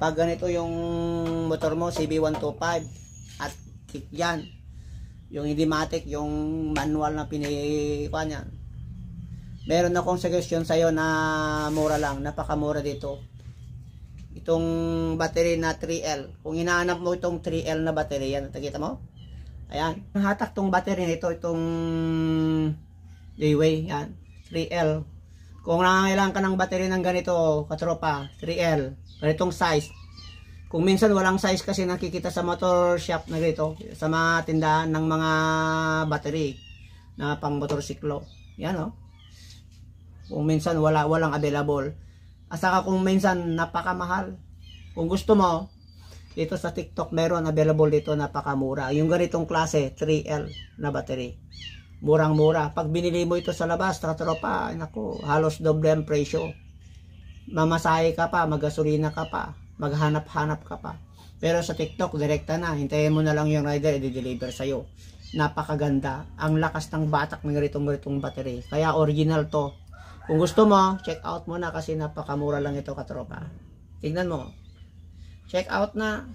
pag ganito yung motor mo, CB125 at kick yan, yung hindi matic, yung manual na pinikuha niya, meron akong suggestion sa'yo na mura lang, napakamura dito. Itong battery na 3L, kung hinahanap mo itong 3L na battery, yan, nakikita mo? Ayan, hatak tong battery nito, itong Dayway, yan, 3L. Kung nangangailangan ka ng battery ng ganito, katropa, 3L, ganitong size. Kung minsan walang size kasi nakikita sa motor shop na ganito, sa mga tindahan ng mga battery na pang motorsiklo. Yan o. Kung minsan walang available. Asaka kung minsan napakamahal. Kung gusto mo, dito sa TikTok meron available dito napakamura. Yung ganitong klase, 3L na battery. Murang-mura. Pag binili mo ito sa labas, katropa, naku, halos doble ang presyo. Mamasahe ka pa, magasolina ka pa, maghanap-hanap ka pa. Pero sa TikTok, direkta na. Hintayin mo na lang yung rider, i-deliver sa'yo. Napakaganda. Ang lakas ng batak ng ganitong battery. Kaya original to. Kung gusto mo, check out mo na kasi napakamura lang ito, katropa. Tingnan mo. Check out na.